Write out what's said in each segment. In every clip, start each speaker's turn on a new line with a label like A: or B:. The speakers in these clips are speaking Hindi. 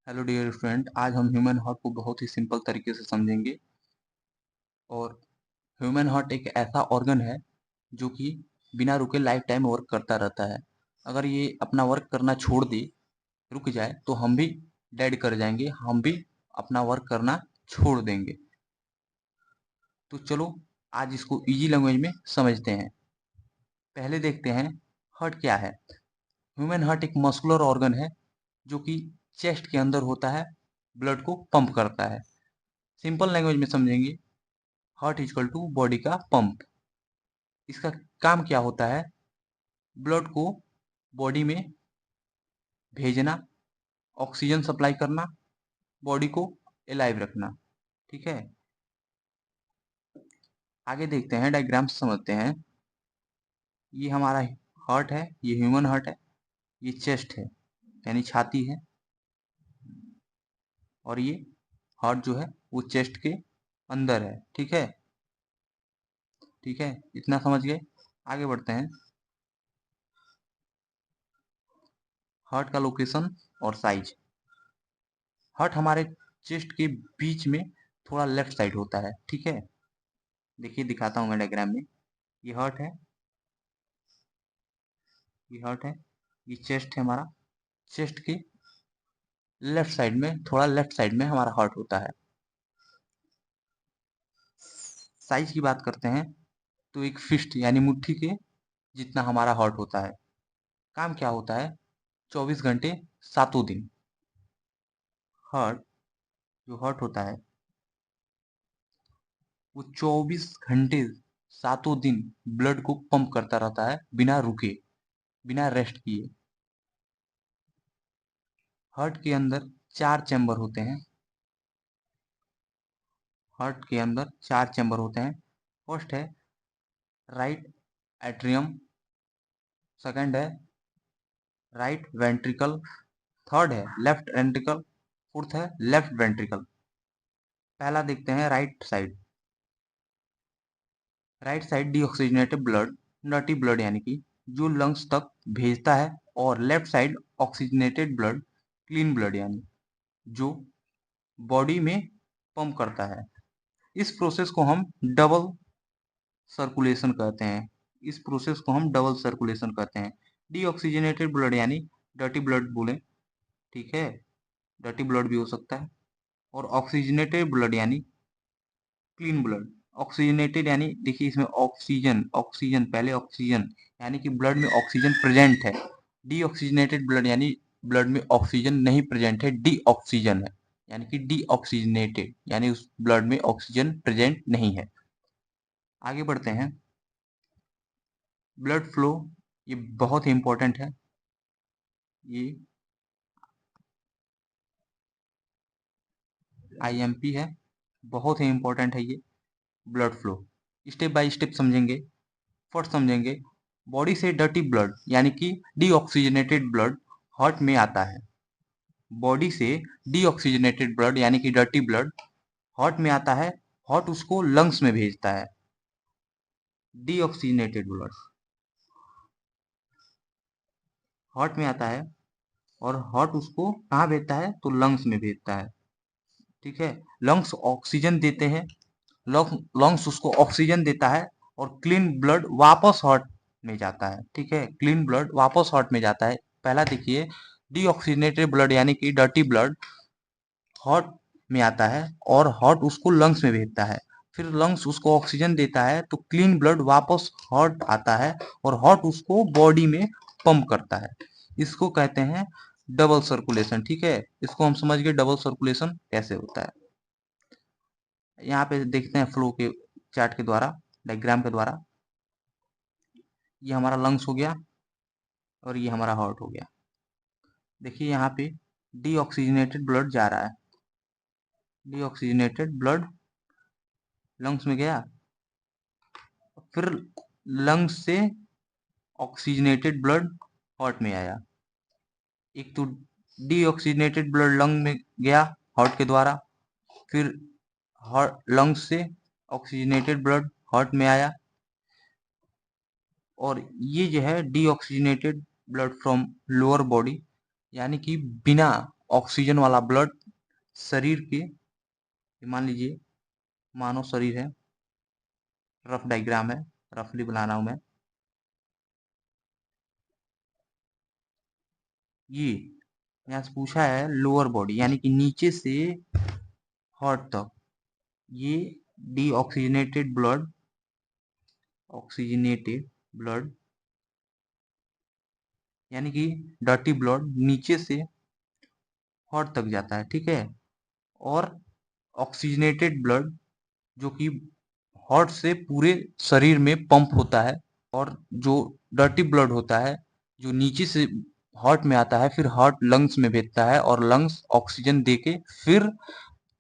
A: हेलो डियर स्टूडेंट, आज हम ह्यूमन हार्ट को बहुत ही सिंपल तरीके से समझेंगे। और ह्यूमन हार्ट एक ऐसा ऑर्गन है जो कि बिना रुके लाइफ टाइम वर्क करता रहता है। अगर ये अपना वर्क करना छोड़ दे, रुक जाए, तो हम भी डेड कर जाएंगे, हम भी अपना वर्क करना छोड़ देंगे। तो चलो आज इसको इजी लैंग्वेज में समझते हैं। पहले देखते हैं हार्ट क्या है। ह्यूमन हार्ट एक मस्कुलर ऑर्गन है जो कि चेस्ट के अंदर होता है, ब्लड को पंप करता है। सिंपल लैंग्वेज में समझेंगे, हार्ट इक्वल टू बॉडी का पंप। इसका काम क्या होता है? ब्लड को बॉडी में भेजना, ऑक्सीजन सप्लाई करना, बॉडी को एलाइव रखना। ठीक है, आगे देखते हैं, डायग्राम से समझते हैं। ये हमारा हार्ट है, ये ह्यूमन हार्ट है, ये चेस्ट है यानी छाती है, और ये हार्ट जो है वो चेस्ट के अंदर है। ठीक है, ठीक है, इतना समझ गए। आगे बढ़ते हैं। हार्ट का लोकेशन और साइज। हार्ट हमारे चेस्ट के बीच में थोड़ा लेफ्ट साइड होता है। ठीक है, देखिए दिखाता हूँ मैं डायग्राम में। ये हार्ट है, ये हार्ट है, ये चेस्ट है हमारा। चेस्ट के लेफ्ट साइड में, थोड़ा लेफ्ट साइड में हमारा हार्ट होता है। साइज की बात करते हैं तो एक फिस्ट यानी मुट्ठी के जितना हमारा हार्ट होता है। काम क्या होता है? 24 घंटे सातों दिन हार्ट, जो हार्ट होता है वो 24 घंटे सातों दिन ब्लड को पंप करता रहता है बिना रुके, बिना रेस्ट किए। हार्ट के अंदर 4 चैम्बर होते हैं। हार्ट के अंदर 4 चैम्बर होते हैं। फर्स्ट है राइट एट्रियम, सेकंड है राइट वेंट्रिकल, थर्ड है लेफ्ट वेंट्रिकल, फोर्थ है लेफ्ट वेंट्रिकल। पहला देखते हैं right side. Right side deoxygenated blood, नटी ब्लड यानी कि जो लंग्स तक भेजता है, और left side oxygenated blood, clean blood यानी जो बॉडी में पंप करता है। इस प्रोसेस को हम डबल सर्कुलेशन कहते हैं। इस प्रोसेस को हम डबल सर्कुलेशन कहते हैं। डीऑक्सीजनेटेड ब्लड यानी डर्टी ब्लड बोले, ठीक है, डर्टी ब्लड भी हो सकता है। और ऑक्सीजनेटेड ब्लड यानी क्लीन ब्लड। ऑक्सीजनेटेड यानी देखिए इसमें ऑक्सीजन, ऑक्सीजन पहले ऑक्सीजन यानी कि ब्लड में ऑक्सीजन प्रेजेंट है। डीऑक्सीजनेटेड ब्लड यानी ब्लड में ऑक्सीजन नहीं प्रेजेंट है, डी ऑक्सीजन है, यानी कि डीऑक्सीजनेटेड यानी उस ब्लड में ऑक्सीजन प्रेजेंट नहीं है। आगे बढ़ते हैं। ब्लड फ्लो, ये बहुत ही इंपॉर्टेंट है। ये आईएमपी है, बहुत ही इंपॉर्टेंट है ये blood flow. Step by step समझेंगे। फर्स्ट समझेंगे, बॉडी से डर्टी ब्लड यानी कि डीऑक्सीजनेटेड ब्लड हार्ट में आता है। बॉडी से डीऑक्सीजनेटेड ब्लड यानी कि डर्टी ब्लड हार्ट में आता है। हार्ट उसको लंग्स में भेजता है। डीऑक्सीजनेटेड ब्लड हार्ट में आता है, और हार्ट उसको कहाँ भेजता है? तो लंग्स में भेजता है। ठीक है, लंग्स ऑक्सीजन देते हैं, लंग्स उसको ऑक्सीजन देता है, और क्लीन ब्लड वापस हार्ट में जाता है। ठीक है, क्लीन ब्लड वापस हार्ट में जाता है। पहला देखिए, डीऑक्सीजनेटेड ब्लड यानी कि डर्टी ब्लड हार्ट में आता है, और हार्ट उसको लंग्स में भेजता है। फिर लंग्स उसको ऑक्सीजन देता है, तो क्लीन ब्लड वापस हार्ट आता है, और हार्ट उसको बॉडी में पंप करता है। इसको कहते हैं डबल सर्कुलेशन। ठीक है, इसको हम समझ गए डबल सर्कुलेशन कैसे होता है। यहाँ पे देखते हैं फ्लो के चार्ट के द्वारा, डायग्राम के द्वारा। ये हमारा लंग्स हो गया, और ये हमारा हार्ट हो गया। देखिए यहाँ पे डीऑक्सीजनेटेड ब्लड जा रहा है, डीऑक्सीजनेटेड ब्लड लंग्स में गया, फिर लंग्स से ऑक्सीजनेटेड ब्लड हार्ट में आया। एक तो डीऑक्सीजनेटेड ब्लड लंग में गया हार्ट के द्वारा, फिर हार्ट लंग्स से ऑक्सीजनेटेड ब्लड हार्ट में आया, और ये जो है deoxygenated blood from lower body यानी कि बिना ऑक्सीजन वाला ब्लड शरीर के, मान लीजिए मानव शरीर है, रफ डायग्राम है, रफली बना रहा हूं मैं। ये यहाँ से पूछा है लोअर बॉडी यानी कि नीचे से हार्ट तक, ये डीऑक्सीजनेटेड ब्लड, ऑक्सीजनेटेड ब्लड यानी कि डर्टी ब्लड नीचे से हार्ट तक जाता है, ठीक है। और ऑक्सीजनेटेड ब्लड जो कि हार्ट से पूरे शरीर में पंप होता है, और जो डर्टी ब्लड होता है जो नीचे से हार्ट में आता है, फिर हार्ट लंग्स में भेजता है और लंग्स ऑक्सीजन देके फिर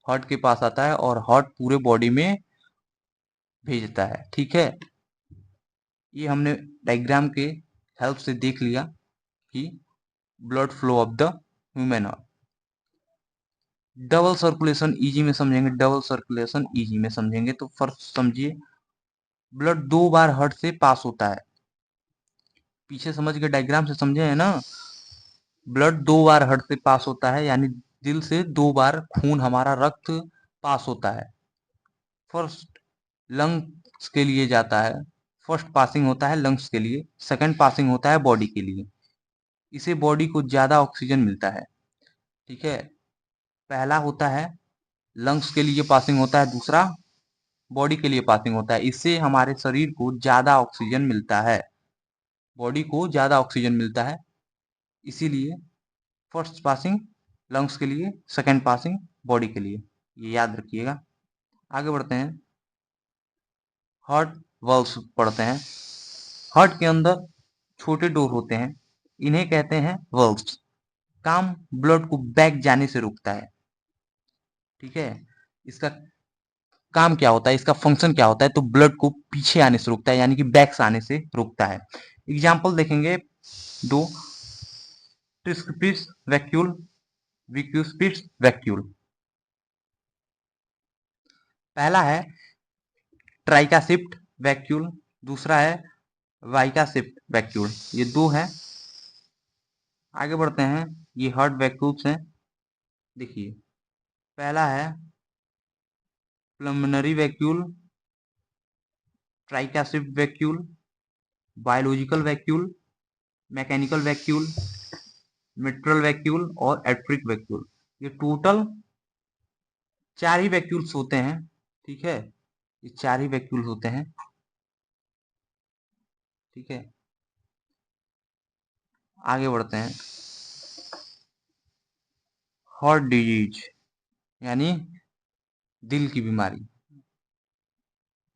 A: हार्ट के पास आता है और हार्ट पूरे बॉडी में भेजता है, ठीक है। ये हमने डायग्राम के हेल्प से देख लिया कि blood flow of the human heart. Double circulation easy में समझेंगे, डबल सर्कुलेशन इजी में समझेंगे तो फर्स्ट समझिए, ब्लड 2 बार हार्ट से पास होता है। पीछे समझ के डायग्राम से समझे है ना, ब्लड 2 बार हार्ट से पास होता है, यानी दिल से 2 बार खून हमारा रक्त पास होता है। फर्स्ट लंग्स के लिए जाता है, फर्स्ट पासिंग होता है लंग्स के लिए, सेकंड पासिंग होता है बॉडी के लिए। इसे बॉडी को ज्यादा ऑक्सीजन मिलता है, ठीक है। पहला होता है लंग्स के लिए पासिंग होता है, दूसरा बॉडी के लिए पासिंग होता है। इससे हमारे शरीर को ज्यादा ऑक्सीजन मिलता है, बॉडी को ज्यादा ऑक्सीजन मिलता है। इसीलिए फर्स्ट पासिंग लंग्स के लिए, सेकंड पासिंग बॉडी के लिए, ये याद रखिएगा। आगे बढ़ते हैं, हार्ट वॉल्व्स पढ़ते हैं। हार्ट के अंदर छोटे डोर होते हैं, इन्हें कहते हैं वॉल्व्स। काम ब्लड को बैक जाने से रोकता है, ठीक है। इसका काम क्या होता है, इसका फंक्शन क्या होता है, तो ब्लड को पीछे आने से रोकता है, यानी कि बैक से आने से रोकता है। एग्जाम्पल देखेंगे दो, ट्रिस्किपिस वैक्यूल, विक्यूस्पिस वैक्यूल। पहला है ट्राइकासिप्ट वैक्यूल, दूसरा है वाइकासिप्ट वैक्यूल, ये दो है। आगे बढ़ते हैं, ये हार्ट वैक्यूल्स हैं। देखिए पहला है pulmonary valve, tricuspid valve, biological valve, mechanical valve, mitral valve और एट्रिक वैक्यूल। ये टोटल 4 ही वैक्यूल्स होते हैं, ठीक है। ये 4 ही वैक्यूल्स होते हैं, ठीक है। आगे बढ़ते हैं, हार्ट डिजीज यानी दिल की बीमारी।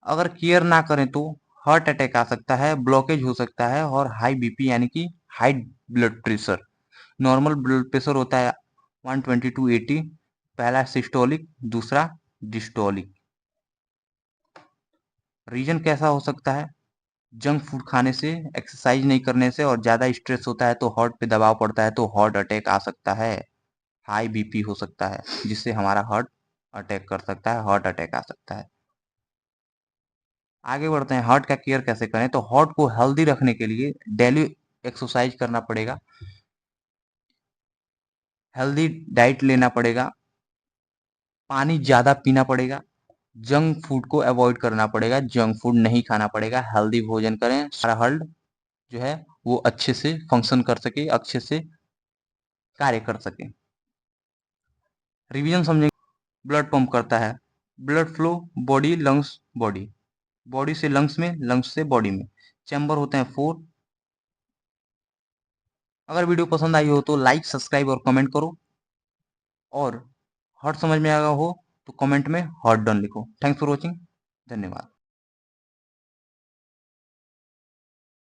A: अगर केयर ना करें तो हार्ट अटैक आ सकता है, ब्लॉकेज हो सकता है और हाई बीपी यानी कि high blood pressure. Normal blood pressure होता है 120/80, पहला सिस्टोलिक, दूसरा डिस्टोलिक। रीजन कैसा हो सकता है, जंक फूड खाने से, एक्सरसाइज नहीं करने से, और ज्यादा स्ट्रेस होता है तो हार्ट पे दबाव पड़ता है तो हार्ट अटैक आ सकता है। हाई बीपी हो सकता है जिससे हमारा हार्ट अटैक कर सकता है, हार्ट अटैक आ सकता है। आगे बढ़ते हैं, हार्ट का केयर कैसे करें, तो हार्ट को हेल्दी रखने के लिए डेली एक्सरसाइज करना पड़ेगा, हेल्दी डाइट लेना पड़ेगा, पानी ज्यादा पीना पड़ेगा, जंक फूड को अवॉइड करना पड़ेगा, जंक फूड नहीं खाना पड़ेगा, हेल्दी भोजन करें, सारा हार्ट जो है वो अच्छे से फंक्शन कर सके, अच्छे से कार्य कर सके। रिवीजन समझेंगे, ब्लड पंप करता है, blood flow body lungs body, body से लंग्स में, लंग्स से बॉडी में। चैम्बर होते हैं 4। अगर वीडियो पसंद आई हो तो लाइक, सब्सक्राइब और कमेंट करो, और हार्ट समझ में आया हो तो कमेंट में हार्ट डन लिखो। थैंक्स फॉर वॉचिंग, धन्यवाद।